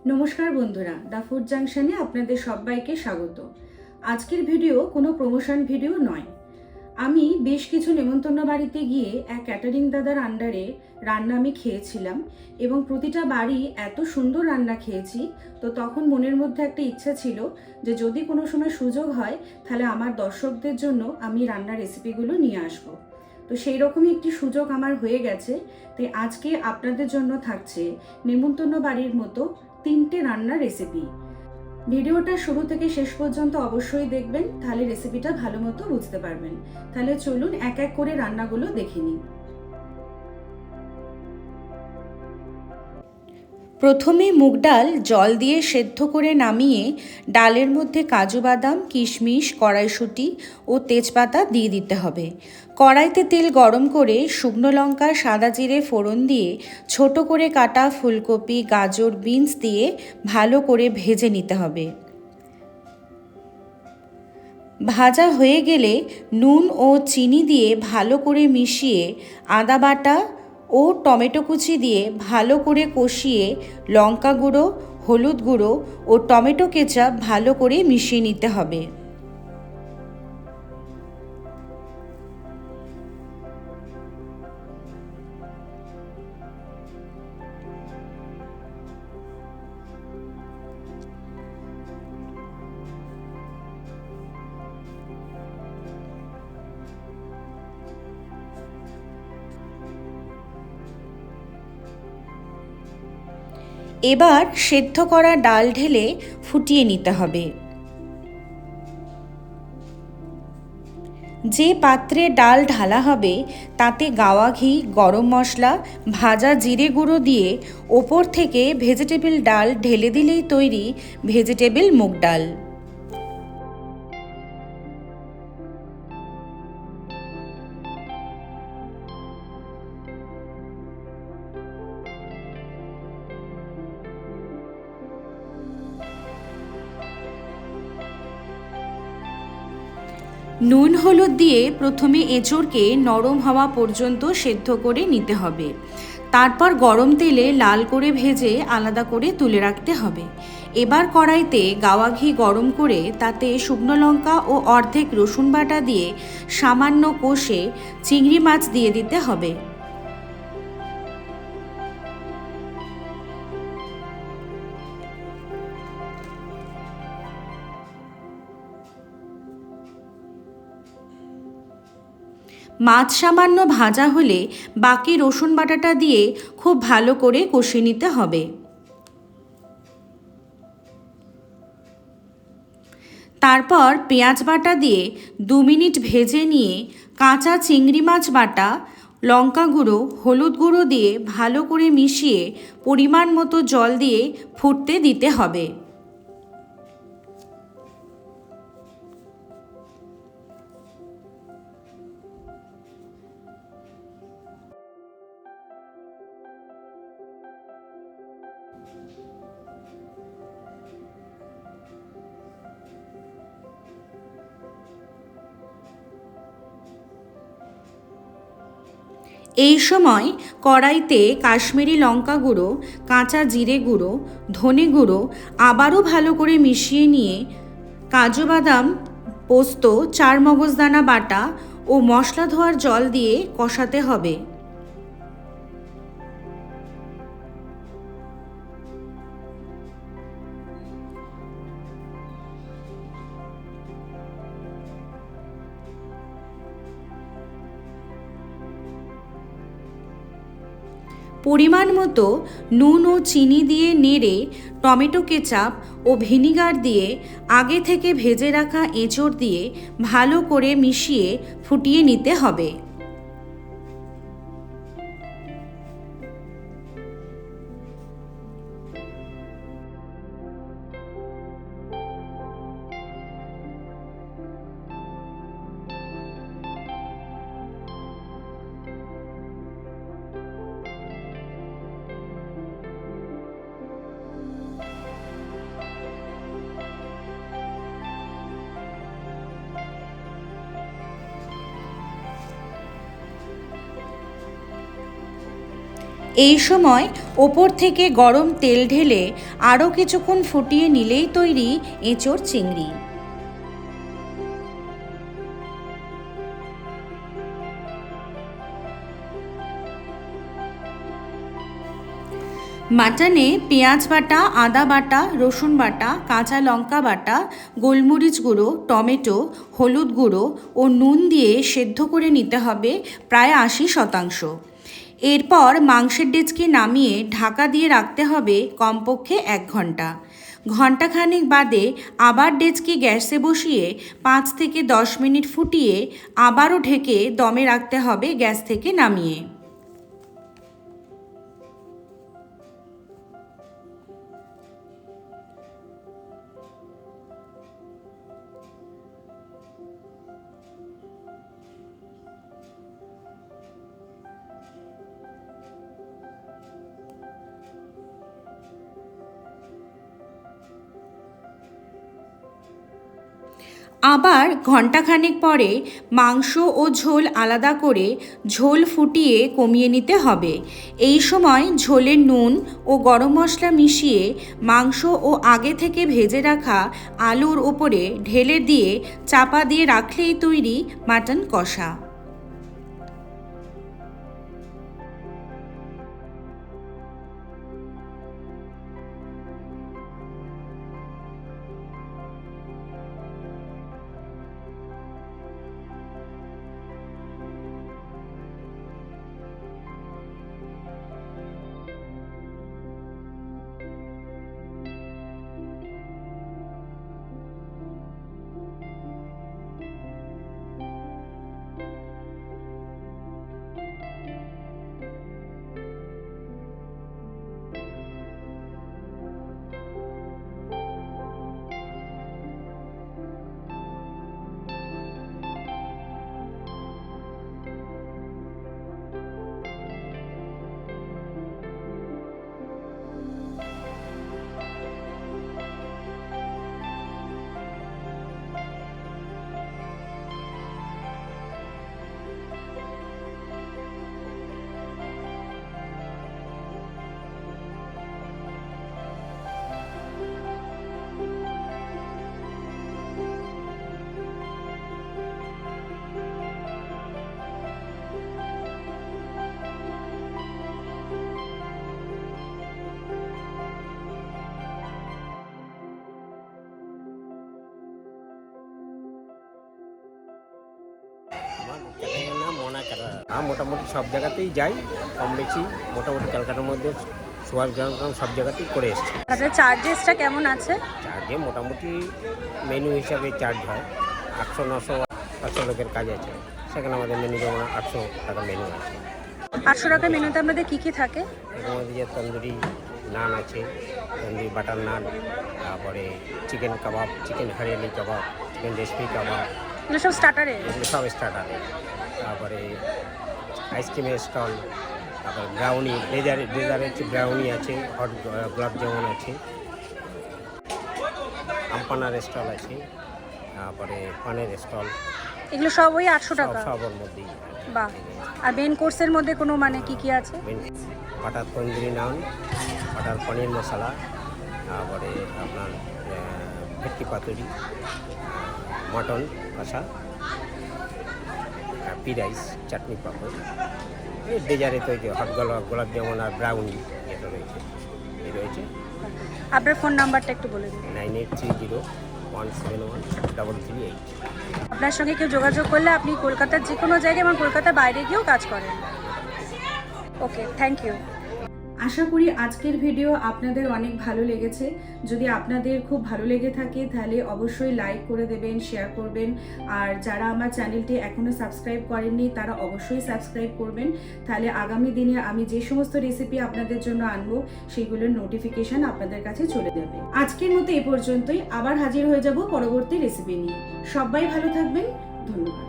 নমস্কার বন্ধুরা, the food জাংশনে আপনাদের সবাইকে স্বাগত। আজকের ভিডিও কোনো প্রমোশন ভিডিও নয়। আমি বেশ কিছু নেমন্তন্ন বাড়িতে গিয়ে এক ক্যাটারিং দাদার আন্ডারে রান্না আমি খেয়েছিলাম এবং প্রতিটা বাড়ি এত সুন্দর রান্না খেয়েছি। তো তখন মনের মধ্যে একটা ইচ্ছা ছিল যে যদি কোনো সময় সুযোগ হয় তাহলে আমার দর্শকদের জন্য আমি রান্নার রেসিপিগুলো নিয়ে আসবো। তো সেই রকমই একটি সুযোগ আমার হয়ে গেছে। তাই আজকে আপনাদের জন্য থাকছে নেমন্তন্ন বাড়ির মতো 3টে রান্নার রেসিপি। ভিডিওটা শুরু থেকে শেষ পর্যন্ত অবশ্যই দেখবেন, তাহলে রেসিপিটা ভালো মতো বুঝতে পারবেন। তাহলে চলুন এক এক করে রান্নাগুলো দেখে নিই। প্রথমে মুগ ডাল জল দিয়ে সেদ্ধ করে নামিয়ে ডালের মধ্যে কাজু বাদাম, কিশমিশ, কড়াইশুঁটি ও তেজপাতা দিয়ে দিতে হবে। কড়াইতে তেল গরম করে শুকনো লঙ্কা, সাদা জিরে ফোড়ন দিয়ে ছোট করে কাটা ফুলকপি, গাজর, বিনস দিয়ে ভালো করে ভেজে নিতে হবে। ভাজা হয়ে গেলে নুন ও চিনি দিয়ে ভালো করে মিশিয়ে আদা বাটা ও টমেটো কুচি দিয়ে ভালো করে কষিয়ে লঙ্কা গুঁড়ো, হলুদ গুঁড়ো ও টমেটো কেচাপ ভালো করে মিশিয়ে নিতে হবে। এবার সেদ্ধ করা ডাল ঢেলে ফুটিয়ে নিতে হবে। যে পাত্রে ডাল ঢালা হবে তাতে গাওয়া ঘি, গরম মশলা, ভাজা জিরে গুঁড়ো দিয়ে ওপর থেকে ভেজিটেবল ডাল ঢেলে দিলেই তৈরি ভেজিটেবল মুগ ডাল। নুন হলুদ দিয়ে প্রথমে এঁচোড়কে নরম হওয়া পর্যন্ত সেদ্ধ করে নিতে হবে। তারপর গরম তেলে লাল করে ভেজে আলাদা করে তুলে রাখতে হবে। এবার কড়াইতে গাওয়া ঘি গরম করে তাতে শুকনো লঙ্কা ও অর্ধেক রসুন বাটা দিয়ে সামান্য কষে চিংড়ি মাছ দিয়ে দিতে হবে। মাছ সামান্য ভাজা হলে বাকি রসুন বাটাটা দিয়ে খুব ভালো করে কষে নিতে হবে। তারপর পেঁয়াজ বাটা দিয়ে 2 মিনিট ভেজে নিয়ে কাঁচা চিংড়ি মাছ বাটা, লঙ্কা গুঁড়ো, হলুদ গুঁড়ো দিয়ে ভালো করে মিশিয়ে পরিমাণ মতো জল দিয়ে ফুটতে দিতে হবে। এই সময় কড়াইতে কাশ্মীরি লঙ্কা গুঁড়ো, কাঁচা জিরে গুঁড়ো, ধনে গুঁড়ো আবারও ভালো করে মিশিয়ে নিয়ে কাজু বাদাম, পোস্ত, চারমগজদানা বাটা ও মশলা ধোয়ার জল দিয়ে কষাতে হবে। পরিমাণ মতো নুন ও চিনি দিয়ে নেড়ে টমেটো কেচাপ ও ভিনিগার দিয়ে আগে থেকে ভেজে রাখা এঁচোড় দিয়ে ভালো করে মিশিয়ে ফুটিয়ে নিতে হবে। এই সময় ওপর থেকে গরম তেল ঢেলে আরও কিছুক্ষণ ফুটিয়ে নিলেই তৈরি এঁচোড় চিংড়ি। মাটনে পেঁয়াজ বাটা, আদা বাটা, রসুন বাটা, কাঁচা লঙ্কা বাটা, গোলমরিচ গুঁড়ো, টমেটো, হলুদ গুঁড়ো ও নুন দিয়ে সেদ্ধ করে নিতে হবে প্রায় 80%। এরপর মাংসের ডেচকি নামিয়ে ঢাকা দিয়ে রাখতে হবে কমপক্ষে 1 ঘন্টা। ঘণ্টাখানেক বাদে আবার ডেচকি গ্যাসে বসিয়ে 5 থেকে 10 মিনিট ফুটিয়ে আবারও ঢেকে দমে রাখতে হবে গ্যাস থেকে নামিয়ে। আবার ঘণ্টাখানেক পরে মাংস ও ঝোল আলাদা করে ঝোল ফুটিয়ে কমিয়ে নিতে হবে। এই সময় ঝোলে নুন ও গরম মশলা মিশিয়ে মাংস ও আগে থেকে ভেজে রাখা আলুর ওপরে ঢেলে দিয়ে চাপা দিয়ে রাখলেই তৈরি মাটন কষা। মোটামুটি সব জায়গাতেই যাই, কম বেশি মোটামুটি ক্যালকাটার মধ্যে সুভাষগ্রাম সব জায়গাতেই করে এসেছি। আপনার চার্জেসটা কেমন আছে? চার্জে মোটামুটি মেনু হিসাবে চার্জ হয় 800, 900, 500 লোকের কাজ আছে, সেখানে আমাদের মেনু যেমন 800 টাকা মেনু আছে। 800 টাকা মেনুতে আপনাদের কী কী থাকে? এর মধ্যে যে তন্দুরি নান আছে, তন্দুরি বাটার নান, তারপরে চিকেন কাবাব, চিকেন হরিয়ালি কাবাব, চিকেন রেসপি কাবাব, এগুলো সব স্টার্টারে? এগুলো সব স্টার্টারে। তারপরে আইসক্রিমের স্টল, তারপরে ব্রাউনি, ডেজার্টের ব্রাউনি আছে, হট গোলাপ জামুন আছে, আমপানার স্টল আছে, তারপরে পানের স্টল। এগুলো সব ওই 800 টাকা? সবার মধ্যেই। বাহ। আর মেন কোর্সের মধ্যে কোনো মানে কি কি আছে? বাটার তন্দুরি নান, বাটার পনির মশলা, তারপরে আপনার ভেটকি পাতুরি, মটন কষা, পি রাইস, চাটনি পাপড়। এই ডেজার্টে তো হট গোলাপ জামুন আর ব্রাউনি এটা রয়েছে। আপনার ফোন নাম্বারটা একটু বলে দিন। 9830171338। আপনার সঙ্গে কেউ যোগাযোগ করলে আপনি কলকাতার যে কোনো জায়গায় এবং কলকাতার বাইরে গিয়েও কাজ করেন। ওকে, থ্যাংক ইউ। আশা করি আজকের ভিডিও আপনাদের অনেক ভালো লেগেছে। যদি আপনাদের খুব ভালো লেগে থাকে তাহলে অবশ্যই লাইক করে দেবেন, শেয়ার করবেন। আর যারা আমার চ্যানেলটি এখনও সাবস্ক্রাইব করেননি তারা অবশ্যই সাবস্ক্রাইব করবেন, তাহলে আগামী দিনে আমি যে সমস্ত রেসিপি আপনাদের জন্য আনবো সেগুলোর নোটিফিকেশন আপনাদের কাছে চলে যাবে। আজকের মতো এ পর্যন্তই, আবার হাজির হয়ে যাব পরবর্তী রেসিপি নিয়ে। সবাই ভালো থাকবেন, ধন্যবাদ।